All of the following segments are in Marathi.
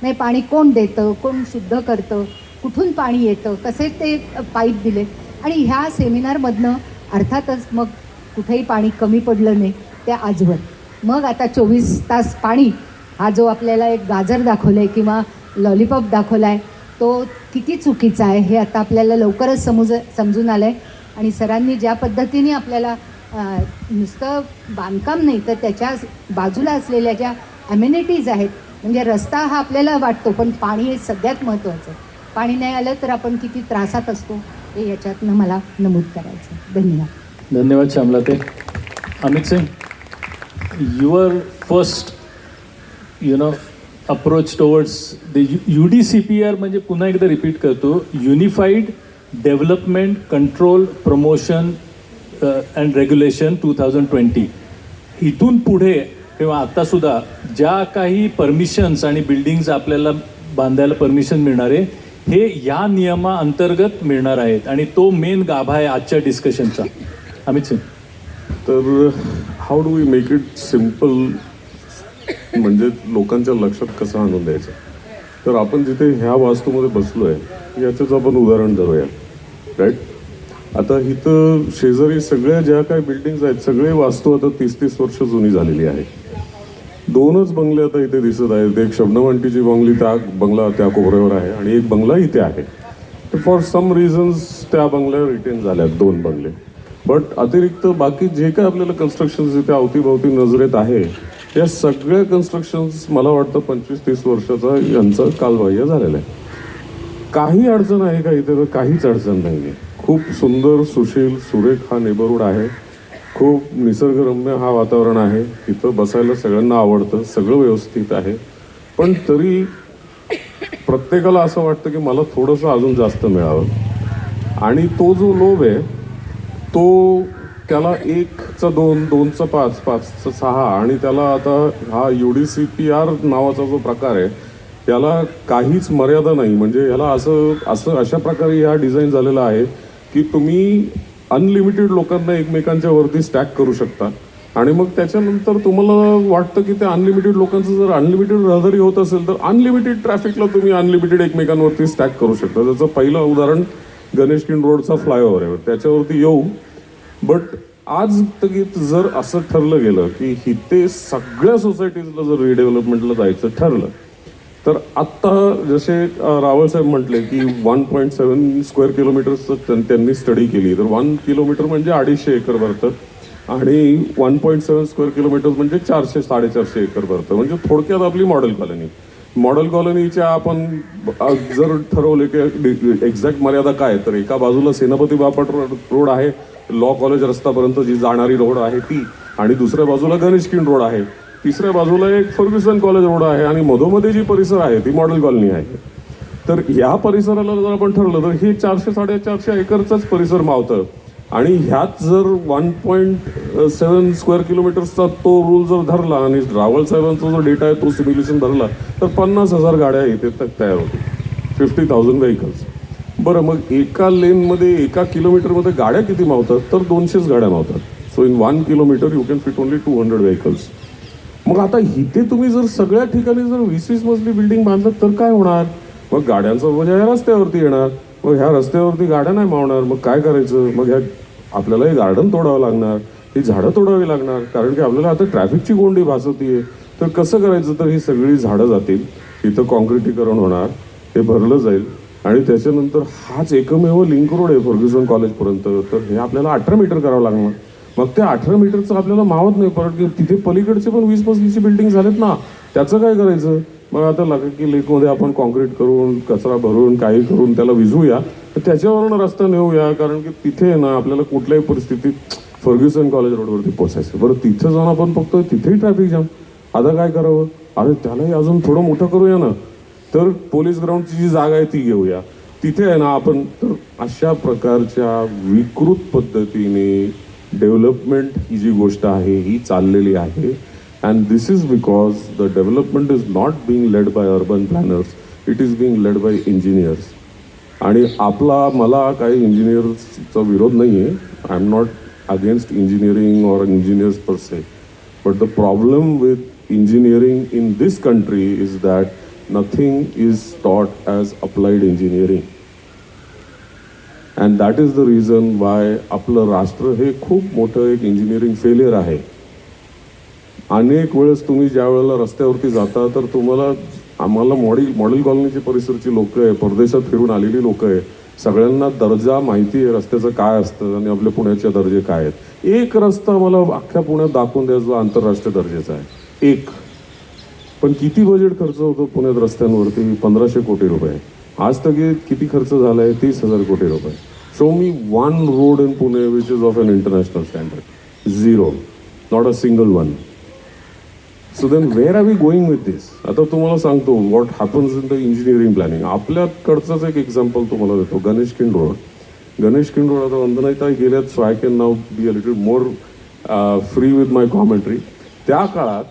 नाही पाणी कोण देतं, कोण शुद्ध करतं, कुठून पाणी येतं, कसे ते पाईप दिले. आणि ह्या सेमिनारमधनं अर्थातच मग कुठेही पाणी कमी पडलं नाही त्या आजवर. मग आता 24 तास पाणी हा जो आपल्याला एक गाजर दाखवला आहे किंवा लॉलीपॉप दाखवला आहे तो किती चुकीचा आहे हे आता आपल्याला लवकरच समजून आलं आहे. आणि सरांनी ज्या पद्धतीने आपल्याला नुसतं बांधकाम नाही तर त्याच्या बाजूला असलेल्या ज्या ॲम्युनिटीज आहेत, म्हणजे रस्ता हा आपल्याला वाटतो पण पाणी हे सगळ्यात महत्त्वाचं. पाणी नाही आलं तर आपण किती त्रासात असतो हे याच्यातनं मला नमूद करायचं. धन्यवाद. धन्यवाद श्यामलाते. Amit Singh, your first approach towards the UDCPR म्हणजे पुन्हा एकदा रिपीट करतो, unified development control promotion and regulation 2020. इथून पुढे किंवा आत्तासुद्धा ज्या काही परमिशन्स आणि बिल्डिंग्स आपल्याला बांधायला परमिशन मिळणार आहे हे या नियमाअंतर्गत मिळणार आहेत आणि तो मेन गाभा आहे आजच्या डिस्कशनचा. अमित सिंग. तर how do we make it simple, म्हणजे लोकांच्या लक्षात कसं आणून द्यायचं. तर आपण जिथे ह्या वास्तूमध्ये बसलो आहे याचंच आपण उदाहरण धरूया, राईट. आता इथं शेजारी सगळ्या ज्या काही बिल्डिंग्स आहेत सगळे वास्तू आता 30-30 वर्ष जुनी झालेली आहे. 2च बंगले आता इथे दिसत आहेत. एक शबनम-आंटीची बंगला त्या कोपऱ्यावर आहे आणि एक बंगला इथे आहे. तर फॉर सम रिझन्स त्या बंगल्यावर रिटेन झाल्यात 2 बंगले. बट अतिरिक्त बाकी जे काय आपल्याला कन्स्ट्रक्शन्स इथे अवतीभवती नजरेत आहे या सगळ्या कन्स्ट्रक्शन्स मला वाटतं 25-30 वर्षाचा यांचा कालबाह्य झालेला आहे. काही अडचण आहे का इथे? तर काहीच अडचण नाही आहे. खूप सुंदर, सुशील, सुरेख हा नेबरहूड आहे. खूप निसर्गरम्य हा वातावरण आहे. इथं बसायला सगळ्यांना आवडतं, सगळं व्यवस्थित आहे. पण तरी प्रत्येकाला असं वाटतं की मला थोडंसं अजून जास्त मिळावं. आणि तो जो लोभ आहे तो त्याला 1चा 2, 2चा 5, 5चा 6 आणि त्याला आता हा UDCPR नावाचा जो प्रकार आहे याला काहीच मर्यादा नाही. म्हणजे याला अशा प्रकारे हा डिझाईन झालेला आहे की तुम्ही अनलिमिटेड लोकांना एकमेकांच्या वरती स्टॅक करू शकता. आणि मग त्याच्यानंतर तुम्हाला वाटतं की त्या अनलिमिटेड लोकांचं जर अनलिमिटेड रहदारी होत असेल तर अनलिमिटेड ट्रॅफिकला तुम्ही अनलिमिटेड एकमेकांवरती स्टॅक करू शकता. त्याचं पहिलं उदाहरण गणेश किंड रोडचा फ्लायओव्हर आहे, त्याच्यावरती येऊ. बट आज तगीत जर असं ठरलं गेलं की इथे सगळ्या सोसायटीजला जर रिडेव्हलपमेंटला जायचं ठरलं तर आत्ता जसे रावळसाहेब म्हटले की 1.7 स्क्वेअर किलोमीटरचं त्यांनी स्टडी केली. तर 1 किलोमीटर म्हणजे 250 एकर भरतं आणि 1.7 स्क्वेअर किलोमीटर म्हणजे 400-450 एकर भरतं. म्हणजे थोडक्यात आपली मॉडेल कॉलनीच्या आपण जर ठरवले की एक्झॅक्ट मर्यादा काय, तर एका बाजूला सेनापती बापट रोड आहे, लॉ कॉलेज रस्तापर्यंत जी जाणारी रोड आहे ती, आणि दुसऱ्या बाजूला गणेश किंड रोड आहे, तिसऱ्या बाजूला एक फर्ग्युसन कॉलेज रोड आहे आणि मधोमध्ये जी परिसर आहे ती मॉडेल कॉलनी आहे. तर ह्या परिसराला जर आपण ठरलं तर हे 400-450 एकरचाच परिसर मावतं. आणि ह्यात जर 1.7 स्क्वेअर किलोमीटरचा तो रूल जर धरला आणि रावळ साहेबांचा जो डेटा आहे तो सिम्युलेशन धरला तर 50,000 गाड्या इथे तयार होतील, 50,000 व्हेकल्स. बरं, मग एका लेनमध्ये 1 किलोमीटरमध्ये गाड्या किती मावतात? तर 200च गाड्या मावतात. So in 1 kilometre you can fit only 200 vehicles. मग आता इथे तुम्ही जर सगळ्या ठिकाणी जर 20-20 मजली बिल्डिंग बांधलं तर काय होणार? मग गाड्यांचा बोजा या रस्त्यावरती येणार. मग ह्या रस्त्यावरती गाड्या नाही मावणार. मग काय करायचं? मग ह्या आपल्याला हे गार्डन तोडावं लागणार, ही झाडं तोडावी लागणार, कारण की आपल्याला आता ट्रॅफिकची कोंडी भासवतीये. तर कसं करायचं? तर ही सगळी झाडं जातील, इथं कॉन्क्रिटीकरण होणार, हे भरलं जाईल आणि त्याच्यानंतर हाच एकमेव लिंक रोड आहे फर्ग्युसन कॉलेजपर्यंत. तर हे आपल्याला 18 मीटर करावं लागणार. मग ते 18 मीटरचं आपल्याला मावत नाही परत, की तिथे पलीकडचे पण 20 मजलीची बिल्डिंग झालेत ना, त्याचं काय करायचं? मग आता लागेल की लेकमध्ये आपण कॉन्क्रीट करून, कचरा भरून, काही करून त्याला विझूया, तर त्याच्यावरून रस्ता नेऊया, कारण की तिथे ना आपल्याला कुठल्याही परिस्थितीत फर्ग्युसन कॉलेज रोडवरती पोचायचं. बरं, तिथं जाऊन आपण फक्त तिथेही ट्रॅफिक जाम. आता काय करावं? अरे त्यालाही अजून थोडं मोठं करूया ना. तर पोलीस ग्राउंडची जी जागा आहे ती घेऊया, तिथे आहे ना आपण. तर अशा प्रकारच्या विकृत पद्धतीने डेव्हलपमेंट ही जी गोष्ट आहे ही चाललेली आहे. And this is because the development is not being led by urban planners, it is being led by engineers. आणि मला काही इंजिनियर्सचा विरोध नाही आहे. I am not against engineering or engineers per say, but the problem with engineering in this country is that nothing is taught as applied engineering. And that is the reason why आपलं राष्ट्र हे खूप मोठं एक इंजिनिअरिंग फेलियर आहे. अनेक वेळेस तुम्ही ज्या वेळेला रस्त्यावरती जाता तर तुम्हाला आम्हाला मॉडेल कॉलनीची परिसरची लोक आहे, परदेशात फिरून आलेली लोक आहे, सगळ्यांना दर्जा माहिती आहे रस्त्याचं काय असतं आणि आपल्या पुण्याचे दर्जे काय आहेत. एक रस्ता मला अख्ख्या पुण्यात दाखवून द्या जो आंतरराष्ट्रीय दर्जाचा आहे, एक. पण किती बजेट खर्च होतो पुण्यात रस्त्यांवरती? 1500 कोटी रुपये. आज तक किती खर्च झाला आहे? 30,000 कोटी रुपये. Show me one road in Pune which is of an international standard. Zero. Not a single one. So then where are we going with this? आता तुम्हाला सांगतो what happens in the engineering planning. आपल्याकडचंच एक एक्झाम्पल तुम्हाला देतो. Ganeshkhind road. आता वंदनाताई गेल्यात, so I can now be a little more free with my commentary. त्या काळात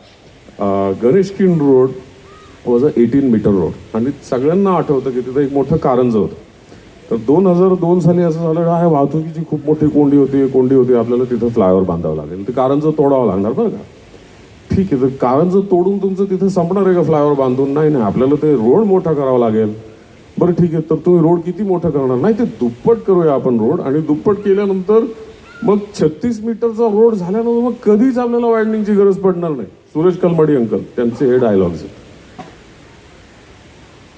Ganeshkhind road was a 18 metre road आणि सगळ्यांना आठवतं की तिथं एक मोठं कारंजं होतं. तर 2002 साली असं झालं आहे, वाहतुकीची खूप मोठी कोंडी होती, आपल्याला तिथं फ्लायओव्हर बांधावं लागेल, ते कारंजं तोडावं लागणार बरं का. ठीक आहे, तर कारंजं तोडून तुमचं तिथं संपणार आहे का फ्लायओव्हर बांधून? नाही, आपल्याला ते रोड मोठा करावा लागेल. बरं ठीक आहे, तर तुम्ही रोड किती मोठा करणार? नाही, ते दुप्पट करूया आपण रोड. आणि दुप्पट केल्यानंतर मग 36 मीटरचा रोड झाल्यानंतर मग कधीच आपल्याला वायडनिंगची गरज पडणार नाही. सुरेश कलमाडी अंकल त्यांचे हे डायलॉग्स.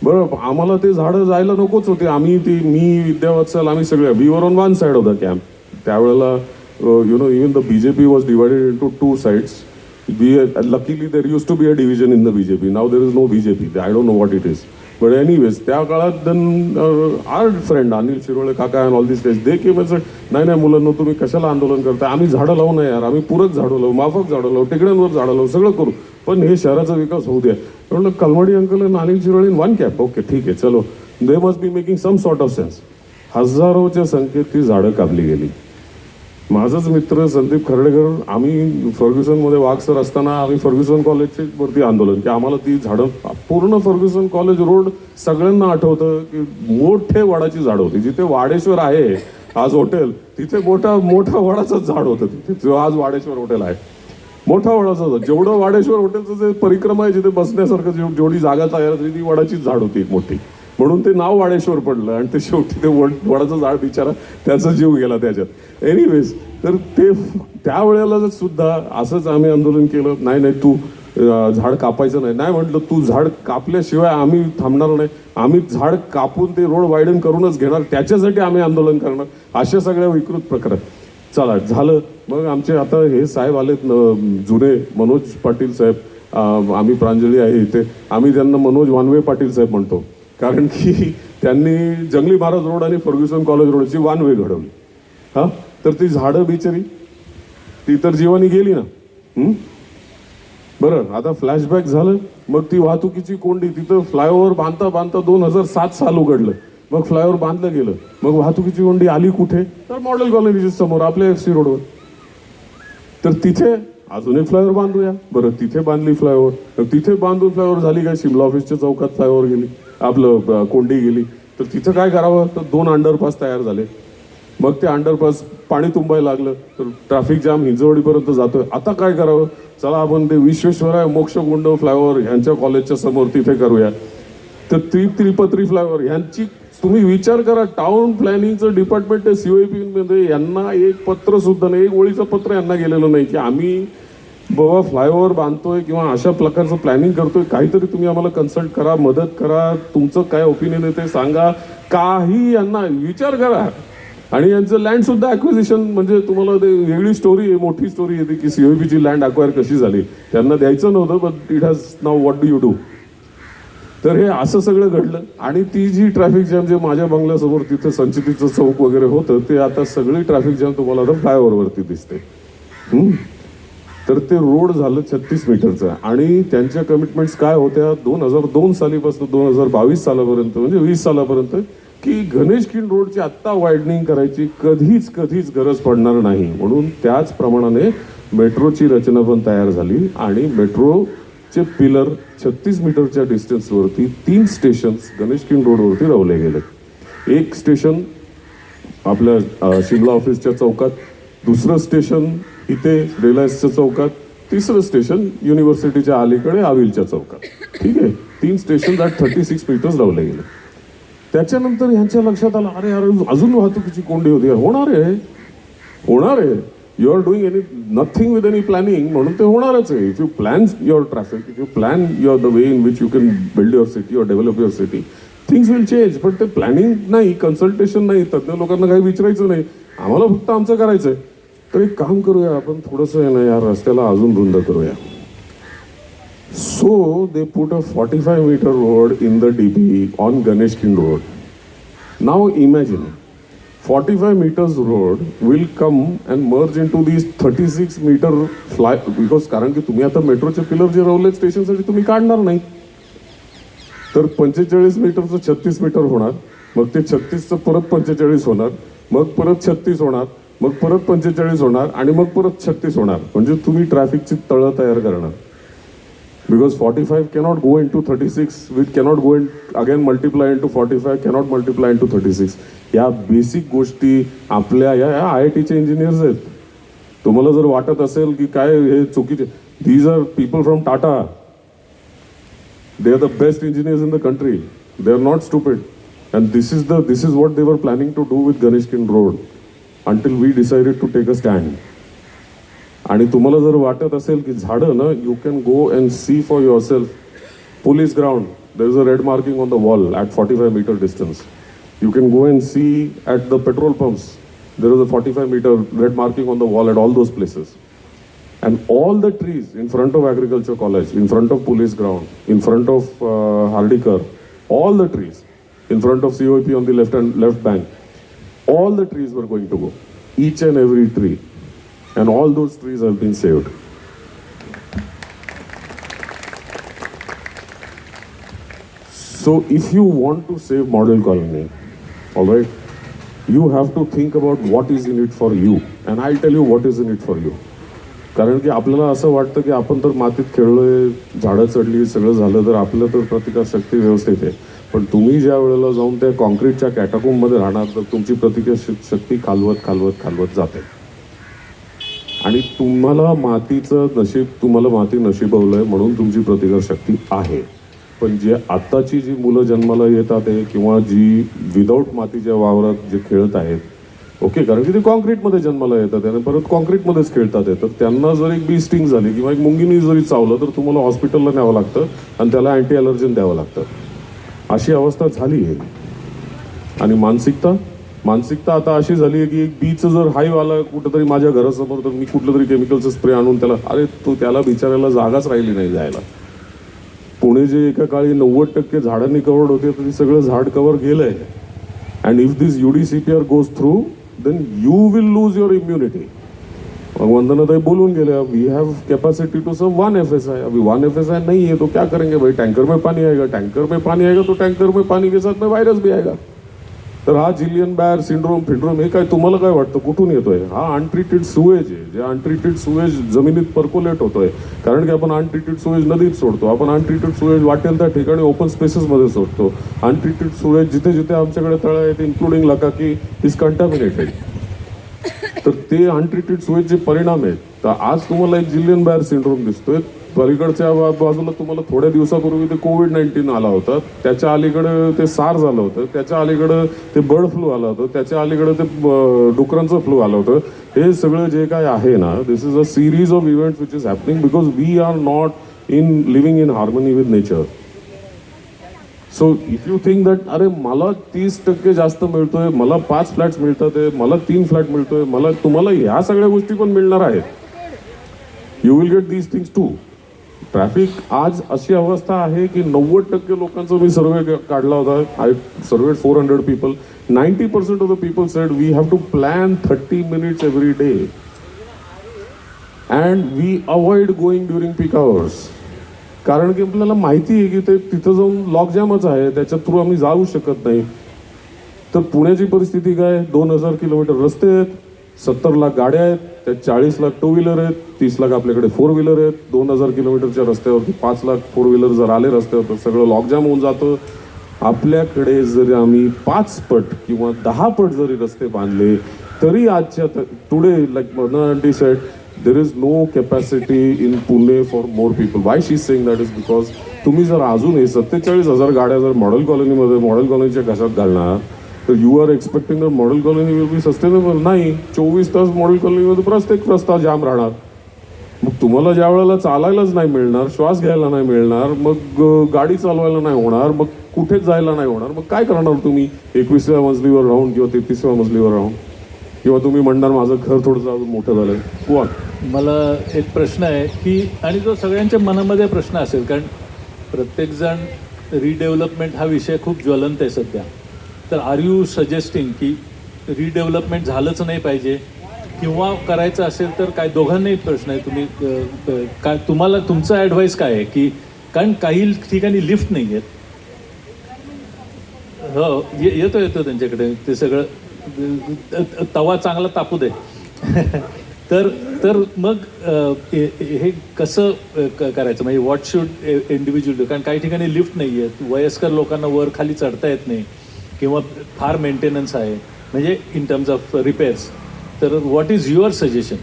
बरं, आम्हाला ते झाडं जायला नकोच होते. मी विद्यावत्सल, आम्ही सगळे we were on one side of the camp. त्यावेळेला even the BJP was divided into 2 sides. Luckily there used to be a division in the BJP. Now there is no BJP. I don't know what it is. But anyways, त्या काळात then our friend Anil Shirole काका and all these guys, they came and said, नाही मुलांनो, तुम्ही कशाला आंदोलन करताय? आम्ही झाडं लावू नये यार, आम्ही पूरक झाडं लावू, माफक झाडं लावू, टेकड्यांवर झाडं लावू, सगळं करू, पण हे शहराचा विकास होऊ द्या. म्हटलं कलमाडी अंकल आणि Anil Shirole in one camp. Okay ठीक आहे, चलो, they must be making some sort of sense. हजारोच्या संख्येत ती झाडं कापली गेली. माझाच मित्र संदीप खर्डेकर, आम्ही फर्ग्युसनमध्ये वाघ सर असताना आम्ही फर्ग्युसन कॉलेजचे वरती आंदोलन की आम्हाला ती झाडं, पूर्ण फर्ग्युसन कॉलेज रोड सगळ्यांना आठवतं की मोठे वडाची झाड होती. जिथे वाडेश्वर आहे आज हॉटेल, तिथे मोठा वडाचं झाड होतं तिथे, जो आज वाडेश्वर हॉटेल आहे. मोठा वडाचं झाड, जेवढं वाडेश्वर हॉटेलचं जे परिक्रमा आहे जिथे बसण्यासारखं जेवढी जागा तयार झाली ती वडाचीच झाड होती एक मोठी. म्हणून ते नाव वाडेश्वर पडलं आणि ते शेवटी ते वडाचं झाड बिचारा त्याचा जीव गेला त्याच्यात. एनिवेज, तर ते त्यावेळेला सुद्धा असंच आम्ही आंदोलन केलं. नाही तू झाड कापायचं नाही म्हटलं, तू झाड कापल्याशिवाय आम्ही थांबणार नाही, आम्ही झाड कापून ते रोड वायडन करूनच घेणार, त्याच्यासाठी आम्ही आंदोलन करणार. अशा सगळ्या विकृत प्रकार. चला झालं. मग आमचे आता हे साहेब आलेत जुने, मनोज पाटील साहेब, आम्ही प्रांजली आहे इथे, आम्ही त्यांना मनोज वानवे पाटील साहेब म्हणतो, कारण की त्यांनी जंगली महाराज रोड आणि फर्ग्युसन कॉलेज रोडची वन वे घडवली. हां, तर ती झाडं बिचारी ती तर जीवानी गेली ना. बरं, आता फ्लॅशबॅक झालं. मग ती वाहतुकीची कोंडी, तिथं फ्लायओव्हर बांधता 2007 साल उघडलं. मग फ्लायओव्हर बांधलं गेलं. मग वाहतुकीची कोंडी आली कुठे? तर मॉडेल कॉलेजच्या समोर आपल्या FC रोडवर. तर तिथे अजून एक फ्लायओव्हर बांधूया. बरं, तिथे बांधली फ्लायओव्हर. तिथे बांधून फ्लायओव्हर झाली काय? शिमला ऑफिसच्या चौकात फ्लायओव्हर गेली, आपलं कोंडी गेली. तर तिथं काय करावं? तर 2 अंडरपास तयार झाले. मग ते अंडरपास पाणी तुंबायला लागलं, तर ट्रॅफिक जाम हिंजवडीपर्यंत जातोय. आता काय करावं? चला आपण ते विश्वेश्वराय मोक्षगुंड फ्लायओव्हर यांच्या कॉलेजच्या समोर तिथे करूया. तर त्रिपत्री फ्लायओव्हर यांची तुम्ही विचार करा, टाउन प्लॅनिंगचं डिपार्टमेंट आहे COP मध्ये, यांना एक पत्र सुद्धा नाही, एक ओळीचं पत्र यांना गेलेलं नाही की आम्ही बाबा फ्लायओव्हर बांधतोय किंवा अशा प्रकारचं प्लॅनिंग करतोय, काहीतरी तुम्ही आम्हाला कन्सल्ट करा, मदत करा, तुमचं काय ओपिनियन आहे ते सांगा. काही यांना विचार करा. आणि यांचं लँड सुद्धा ॲक्विजिशन, म्हणजे तुम्हाला ते वेगळी स्टोरी आहे, मोठी स्टोरी येते की COPची लँड अक्वायर कशी झाली. त्यांना द्यायचं नव्हतं, but it has now what do you do. तर हे असं सगळं घडलं. आणि ती जी ट्रॅफिक जॅम जे माझ्या बंगल्यासमोर तिथे संचितीचं चौक वगैरे होतं, ते आता सगळी ट्रॅफिक जॅम तुम्हाला आता फ्लायओव्हरवरती दिसते. तर ते रोड झालं 36 मीटरचं. आणि त्यांच्या कमिटमेंट्स काय होत्या 2002 सालीपासून 2022 सालापर्यंत, म्हणजे 20 सालापर्यंत, की गणेश किंड रोडची आत्ता वायडनिंग करायची कधीच गरज पडणार नाही. म्हणून त्याच प्रमाणाने मेट्रोची रचना पण तयार झाली आणि मेट्रोचे पिलर 36 मीटरच्या डिस्टन्सवरती 3 स्टेशन्स गणेश किंड रोडवरती लावले गेले. एक स्टेशन आपल्या शिमला ऑफिसच्या चौकात, दुसरं स्टेशन इथे रिलायन्सच्या चौकात, तिसरं स्टेशन युनिव्हर्सिटीच्या अलीकडे आविलच्या चौकात. ठीक आहे. 3 स्टेशन ॲट 36 मीटर्स लावले गेले. त्याच्यानंतर यांच्या लक्षात आलं, अरे अरे अजून वाहतुकीची कोंडी होती. होणार आहे. You are doing nothing with any planning, म्हणून ते होणारच आहे. If you plan your traffic, if you plan the way in which you can build your city और develop your city, things will change. पण ते प्लॅनिंग नाही, कन्सल्टेशन नाही, तज्ज्ञ लोकांना काही विचारायचं नाही, आम्हाला फक्त आमचं करायचंय. तर एक काम करूया आपण, थोडंसं आहे ना या रस्त्याला अजून रुंद करूया. So they put a 45 meter road in the DP on Ganeshkhind road. Now imagine 45 meters road will come and merge into these 36 meter fly, because कारण की तुम्ही आता मेट्रोचे पिलर जे रवलेत स्टेशनसाठी तुम्ही काढणार नाही, तर 45 मीटरचं 36 मीटर होणार, मग ते 36चं परत 45 होणार, मग परत 36 होणार, मग परत 45 होणार, आणि मग परत 36 होणार. म्हणजे तुम्ही ट्रॅफिकची तळं तयार करणार. Because 45 cannot go into 36, which cannot go in again multiply into 45, cannot multiply into 36. या बेसिक गोष्टी आपल्या या IITचे इंजिनियर्स आहेत. तुम्हाला जर वाटत असेल की काय हे चुकीचे, these are people from Tata. They are the best engineers in the country. They are not stupid. And this is what they were planning to do with Ganeshkind Road until we decided to take a stand. आणि तुम्हाला जर वाटत असेल की झाडं ना, you can go and see for yourself. Police ground, there is a red marking on the wall at 45 meter distance. You can go and see at the petrol pumps, there is a 45 meter red marking on the wall at all those places. And all the trees in front of agriculture college, in front of police ground, in front of Hardikar, all the trees in front of COP on the left bank, all the trees were going to go, each and every tree. And all those trees have been saved. So if you want to save model colony, all right, you have to think about what is in it for you, and I'll tell you what is in it for you. कारण की आपल्याला असं वाटतं की आपण तर मातीत खेळलोय, झाडं चढली, सगळं झालं, तर आपलं तर प्रतिकारशक्ती व्यवस्थित आहे. पण तुम्ही ज्या वेळेला जाऊन त्या कॉन्क्रीटच्या कॅटाकोममध्ये राहणार, तर तुमची प्रतिकारशक्ती खालवत जाते. आणि तुम्हाला मातीचं नशीब, तुम्हाला माती नशीबवलंय म्हणून तुमची प्रतिकारशक्ती आहे. पण जे आत्ताची जी मुलं जन्माला येतात आहे, किंवा जी विदाऊट मातीच्या वावरात जे खेळत आहेत, ओके, कारण की ते कॉन्क्रीटमध्ये जन्माला येतात आणि परत कॉन्क्रीटमध्येच खेळतात आहे, तर त्यांना जर एक बी स्टिंग झाली किंवा एक मुंगीनी जरी चावलं, तर तुम्हाला हॉस्पिटलला न्यावं लागतं आणि त्याला अँटी ॲलर्जन द्यावं लागतं. अशी अवस्था झाली आहे. आणि मानसिकता आता अशी झाली आहे की एक बीचं जर हाईव आला कुठंतरी माझ्या घरासमोर, तर मी कुठलं तरी केमिकलचं स्प्रे आणून त्याला, अरे तो त्याला बिचारायला जागाच राहिली नाही जायला. पुणे जे एका काळी 90% झाडांनी कव्हर्ड होते, तर सगळं झाड कव्हर गेलंय. And if this UDCPR goes through, then you will lose your immunity. मग वंदनाताई बोलून गेल्या, we have capacity to serve 1 FSI. अभी 1 FSI नहीं है तो क्या करेंगे भाई, टैंकर में पानी आएगा तो टैंकर में पानी के साथ में वायरस भी आएगा. तर हा जिलियन बायर सिंड्रोम हे काय तुम्हाला काय वाटतं कुठून येतोय? हा अनट्रीटेड सुवेज आहे. जे अनट्रीटेड सुवेज जमिनीत पर्कोलेट होतोय, कारण की आपण अनट्रीटेड सुवेज नदीत सोडतो, आपण अनट्रीटेड सुवेज वाटेल त्या ठिकाणी ओपन स्पेसेसमध्ये सोडतो. अनट्रीटेड सुवेज जिथे जिथे आमच्याकडे तळं आहेत, इन्क्लुडिंग लकाकी, इज कंटॅमिनेटेड. तर ते अनट्रीटेड सुवेजचे परिणाम आहेत. तर आज तुम्हाला एक जिलियन बायर सिंड्रोम दिसतोय. पलीकडच्या बाजूला तुम्हाला थोड्या दिवसापूर्वी ते COVID-19 आला होता, त्याच्या अलीकडे ते SARS आलं होतं, त्याच्या अलीकडं ते बर्ड फ्लू आलं होतं, त्याच्या अलीकडं ते डुकरांचं फ्लू आलं होतं. हे सगळं जे काय आहे ना, this is a series of events which is happening because we are not in living in harmony with nature. So if you think that अरे मला 30% जास्त मिळतोय, मला 5 फ्लॅट्स मिळतात आहे, मला 3 फ्लॅट मिळतोय, मला तुम्हाला ह्या सगळ्या गोष्टी पण मिळणार आहेत. You will get these things too. Traffic आज अशी अवस्था आहे की 90% लोकांचा मी सर्वे काढला होता. I surveyed 400 people. 90% of the people said we have to plan 30 minutes every day and we avoid going during peak hours. कारण की आपल्याला माहिती आहे की ते तिथं जाऊन लॉकजॅमच आहे, त्याच्या थ्रू आम्ही जाऊ शकत नाही. तर पुण्याची परिस्थिती काय, 2000 किलोमीटर रस्ते आहेत, 70 लाख गाड्या आहेत, त्यात 40 लाख 2 व्हीलर आहेत, 30 लाख आपल्याकडे 4 व्हीलर आहेत. 2000 किलोमीटरच्या रस्त्यावरती 5 लाख 4 व्हीलर जर आले रस्त्यावर, तर सगळं लॉकजॅम होऊन जातं. आपल्याकडे जरी आम्ही 5 पट किंवा 10 पट जरी रस्ते बांधले, तरी आजच्या today like Vandana aunty sed, there is no capacity in Pune for more people. Why she's saying that is because तुम्ही जर अजून हे 47,000 गाड्या जर मॉडेल कॉलनीच्या कशात घालणार, तर you are expecting the model colony will be sustainable. नाही, 24 तास मॉडेल कॉलनीमध्ये प्रत्येक रस्ता जाम राहणार. मग तुम्हाला ज्या वेळेला चालायलाच नाही मिळणार, श्वास घ्यायला नाही मिळणार, मग गाडी चालवायला नाही होणार, मग कुठेच जायला नाही होणार, मग काय करणार तुम्ही 21व्या मजलीवर राहून किंवा 33व्या मजलीवर राहून? किंवा तुम्ही म्हणणार माझं घर थोडंसं अजून मोठं झालंय. कोण? मला एक प्रश्न आहे की, आणि जो सगळ्यांच्या मनामध्ये प्रश्न असेल, कारण प्रत्येकजण रिडेव्हलपमेंट हा विषय खूप ज्वलंत आहे सध्या. तर आर यू सजेस्टिंग की रिडेव्हलपमेंट झालंच नाही पाहिजे, किंवा करायचं असेल तर काय? दोघांनाही प्रश्न आहे. तुम्ही काय, तुम्हाला तुमचं ॲडवाईस काय आहे की, कारण काही ठिकाणी लिफ्ट नाही आहेत. हो, येतो त्यांच्याकडे ते सगळं, तवा चांगला तापू दे. तर मग हे कसं करायचं, म्हणजे व्हॉट शुड इंडिव्हिज्युअल डू? कारण काही ठिकाणी लिफ्ट नाही आहेत, वयस्कर लोकांना वर खाली चढता येत नाही, किंवा फार मेंटेनन्स आहे, म्हणजे इन टर्म्स ऑफ रिपेअर्स. तर what is your suggestion?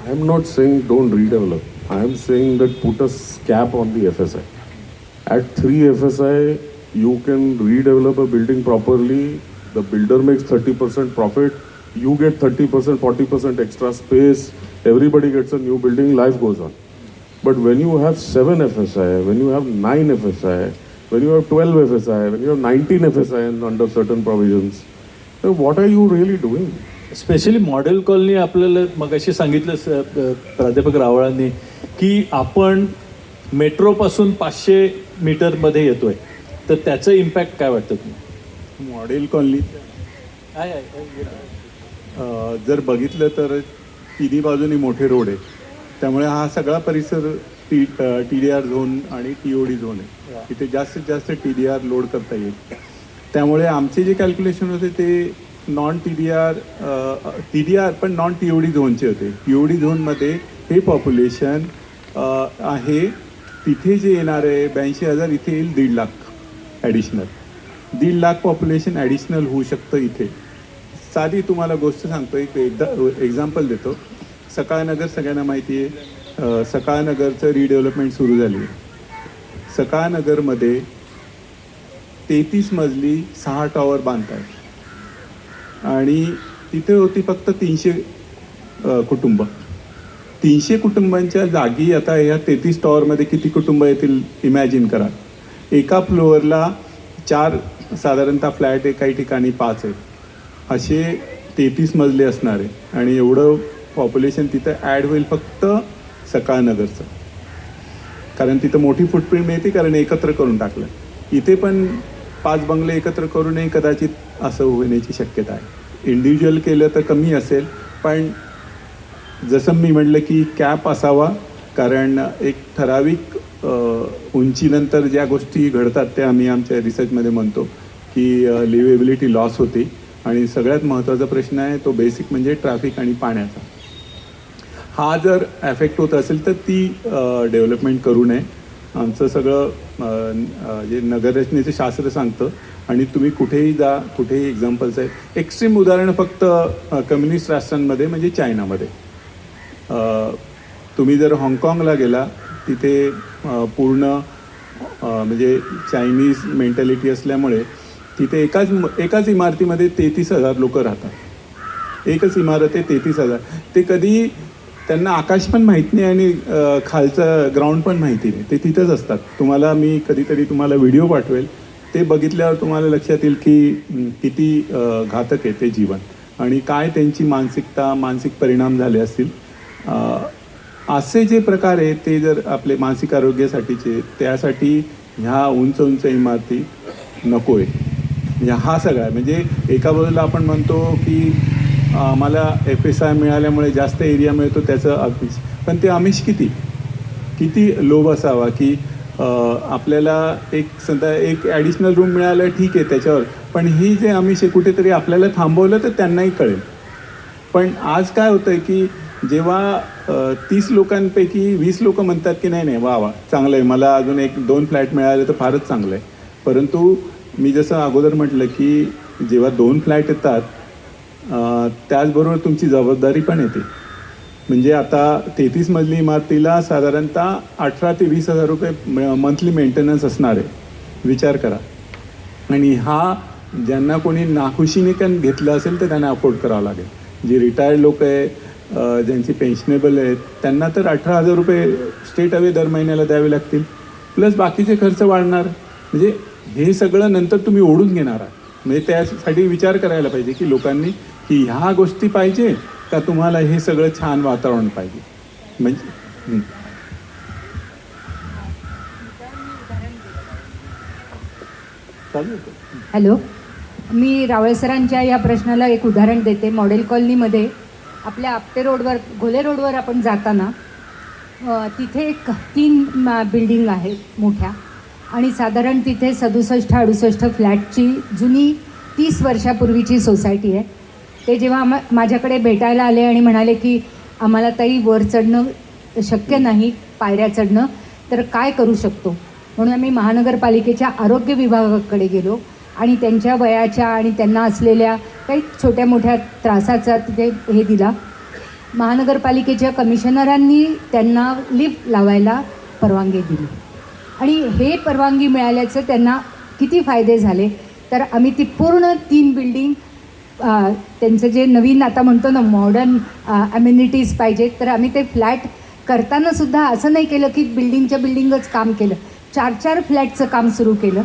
I am not saying don't redevelop. I am saying that put a cap on the FSI. At 3 FSI, you can redevelop a building properly. The builder makes 30% profit. You get 30%, 40% extra space. Everybody gets a new building. Life goes on. But when you have 7 FSI, when you have 9 FSI, when you have 12 FSI, when you have 19 FSI and under certain provisions, then what are you really doing? Specially model colony, आपल्याला मगाशी सांगितलं प्राध्यापक रावळांनी की आपण मेट्रोपासून 500 मीटरमध्ये येतोय, तर त्याचं इम्पॅक्ट काय वाटतं तुम्ही? मॉडेल कॉलनी जर बघितलं तर तिन्ही बाजूनी मोठे रोड आहे, त्यामुळे हा सगळा परिसर TDR झोन आणि TOD झोन आहे. इथे जास्तीत जास्त TDR लोड करता येईल. त्यामुळे आमचे जे कॅल्क्युलेशन होते ते नॉन TDR पण नॉन TOD झोनचे होते. TOD झोनमध्ये हे पॉप्युलेशन आहे, तिथे जे येणार आहे 82,000, इथे येईल 1.5 lakh additional. 1.5 lakh population additional होऊ शकतं इथे. साधी तुम्हाला गोष्ट सांगतो, एक एक्झाम्पल देतो. सकाळनगर सगळ्यांना माहिती आहे, सकाळनगरचं रिडेव्हलपमेंट सुरू झाली आहे. सकाळनगरमध्ये 33 मजली 6 टॉवर बांधत आहेत, आणि तिथे होती फक्त 300 कुटुंब. 300 कुटुंबांच्या जागी आता ह्या 33 टॉवरमध्ये किती कुटुंब येतील इमॅजिन करा. एका फ्लोअरला 4 साधारणतः फ्लॅट आहे, काही ठिकाणी 5 आहेत, असे 33 मजले असणार आहे. आणि एवढं पॉप्युलेशन तिथं ॲड होईल फक्त सकाळनगरचं, कारण तिथं मोठी फुटप्रिंट मिळते, कारण एकत्र करून टाकलं. इथे पण 5 बंगले एकत्र करूनही कदाचित असं होण्याची शक्यता आहे. इंडिव्हिज्युअल केलं तर कमी असेल, पण जसं मी म्हटलं की कॅप असावा, कारण एक ठराविक उंचीनंतर ज्या गोष्टी घडतात त्या आम्ही आमच्या रिसर्चमध्ये म्हणतो की लिव्हेबिलिटी लॉस होते. आणि सगळ्यात महत्त्वाचा प्रश्न आहे तो बेसिक म्हणजे ट्रॅफिक आणि पाण्याचा. हा जर ॲफेक्ट होत असेल तर ती डेव्हलपमेंट करू नये. आमचं सगळं जे नगररचनेचं शास्त्र सांगतं, आणि तुम्ही कुठेही जा, कुठेही एक्झाम्पल्स आहेत. एक्स्ट्रीम उदाहरणं फक्त कम्युनिस्ट राष्ट्रांमध्ये म्हणजे चायनामध्ये. तुम्ही जर हाँगकाँगला गेला, तिथे पूर्ण म्हणजे चायनीज मेंटॅलिटी असल्यामुळे तिथे एकाच इमारतीमध्ये 33,000 लोक राहतात. एकच इमारत आहे, 33,000. ते कधी त्यांना आकाश पण माहीत नाही आणि खालचं ग्राउंड पण माहिती नाही, ते तिथंच असतात. मी कधीतरी तुम्हाला व्हिडिओ पाठवेल, ते बघितल्यावर तुम्हाला लक्षात येईल की किती घातक आहे ते जीवन, आणि काय त्यांची मानसिक परिणाम झाले असतील. असे जे प्रकार आहे ते जर आपले मानसिक आरोग्यासाठीचे, त्यासाठी ह्या उंच इमारती नको आहे. म्हणजे हा सगळा म्हणजे एका बाजूला आपण म्हणतो की आम्हाला FSI मिळाल्यामुळे जास्त एरिया मिळतो, त्याचं आमिष. पण ते आमिष किती लोभ असावा की आपल्याला एक ॲडिशनल रूम मिळालं, ठीक आहे त्याच्यावर, पण ही जे आमिष आहे कुठेतरी आपल्याला थांबवलं तर त्यांनाही कळेल. पण आज काय होतं आहे की जेव्हा 30 लोकांपैकी 20 लोक म्हणतात की नाही वा चांगलं आहे, मला अजून 1-2 फ्लॅट मिळाले तर फारच चांगलं आहे. परंतु मी जसं अगोदर म्हटलं की जेव्हा 2 फ्लॅट येतात, त्याचबरोबर तुमची जबाबदारी पण येते. म्हणजे आता 33 मजली इमारतीला साधारणतः 18 ते 20 हजार रुपये मंथली मेंटेनन्स असणार आहे, विचार करा. आणि हा ज्यांना कोणी नाखुशीने पण घेतलं असेल तर त्यांना अफोर्ड करावं लागेल. जे रिटायर्ड लोक आहे, ज्यांची पेन्शनेबल आहेत, त्यांना तर 18,000 रुपये स्टेट अवे दर महिन्याला द्यावे लागतील, प्लस बाकीचे खर्च वाढणार. म्हणजे हे सगळं नंतर तुम्ही ओढून घेणार आहात. म्हणजे त्यासाठी विचार करायला पाहिजे की लोकांनी की ह्या गोष्टी पाहिजे का तुम्हाला हे सगळं छान वातावरण पाहिजे. म्हणजे हॅलो, मी रावळे सरांच्या या प्रश्नाला एक उदाहरण देते. मॉडेल कॉलनीमध्ये आपल्या आपटे रोडवर, घोले रोडवर आपण जाताना तिथे एक 3 बिल्डिंग आहेत मोठ्या, आणि साधारण तिथे 67-68 फ्लॅटची जुनी 30 वर्षापूर्वीची सोसायटी आहे. ते जेव्हा माझ्याकडे भेटायला आले आणि म्हणाले की आम्हाला ताई वर चढणं शक्य नाही, पायऱ्या चढणं, तर काय करू शकतो, म्हणून आम्ही महानगरपालिकेच्या आरोग्य विभागाकडे गेलो आणि त्यांच्या वयाच्या आणि त्यांना असलेल्या काही छोट्या मोठ्या त्रासाचा तिथे हे दिला. महानगरपालिकेच्या कमिशनरांनी त्यांना लिफ्ट लावायला परवानगी दिली, आणि हे परवानगी मिळाल्याचं त्यांना किती फायदे झाले. तर आम्ही ती पूर्ण 3 बिल्डिंग, त्यांचं जे नवीन आता म्हणतो ना मॉडर्न अम्युनिटीज पाहिजेत, तर आम्ही ते फ्लॅट करताना सुद्धा असं नाही केलं की बिल्डिंगच काम केलं, 4-4 फ्लॅटचं काम सुरू केलं.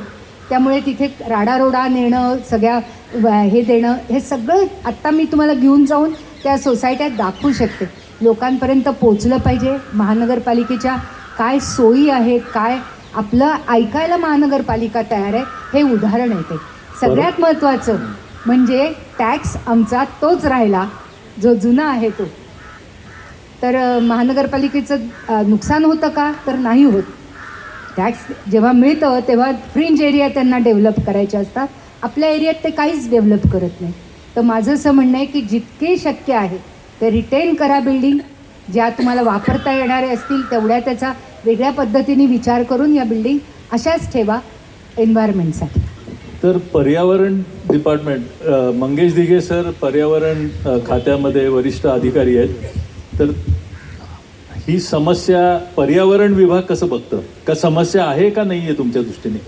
त्यामुळे तिथे राडारोडा नेणं, सगळ्या हे देणं, हे सगळं आत्ता मी तुम्हाला घेऊन जाऊन त्या सोसायट्यात दाखवू शकते. लोकांपर्यंत पोचलं पाहिजे महानगरपालिकेच्या काय सोयी आहेत, काय आपलं ऐकायला महानगरपालिका तयार आहे, हे उदाहरण आहे. ते सगळ्यात महत्त्वाचं म्हणजे टॅक्स आमचा तोच राहिला जो जुना आहे तो. तर महानगरपालिकेचं नुकसान होतं का, तर नाही होत. टॅक्स जेव्हा मिळतं तेव्हा फ्रिंज एरिया त्यांना डेव्हलप करायचे असतात, आपल्या एरियात ते काहीच डेव्हलप करत नाही. तर माझं असं म्हणणं आहे की जितके शक्य आहे ते रिटेन करा बिल्डिंग, ज्या तुम्हाला वापरता येणारे असतील तेवढ्या त्याचा वेगळ्या पद्धतीने विचार करून या बिल्डिंग अशाच ठेवा एन्व्हायरमेंटसाठी. तर पर्यावरण डिपार्टमेंट, मंगेश दिघे सर पर्यावरण खात्यामध्ये वरिष्ठ अधिकारी आहेत. तर ही समस्या पर्यावरण विभाग कसं बघतं, का समस्या आहे का नाही आहे तुमच्या दृष्टीने?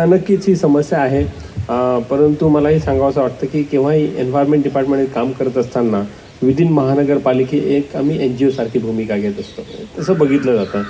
नक्कीच ही समस्या आहे, परंतु मलाही सांगावं वाटतं की केव्हाही एन्व्हायरमेंट डिपार्टमेंट काम करत असताना विदिन महानगरपालिके एक आम्ही NGO सारखी भूमिका घेत असतो, तसं बघितलं जातं.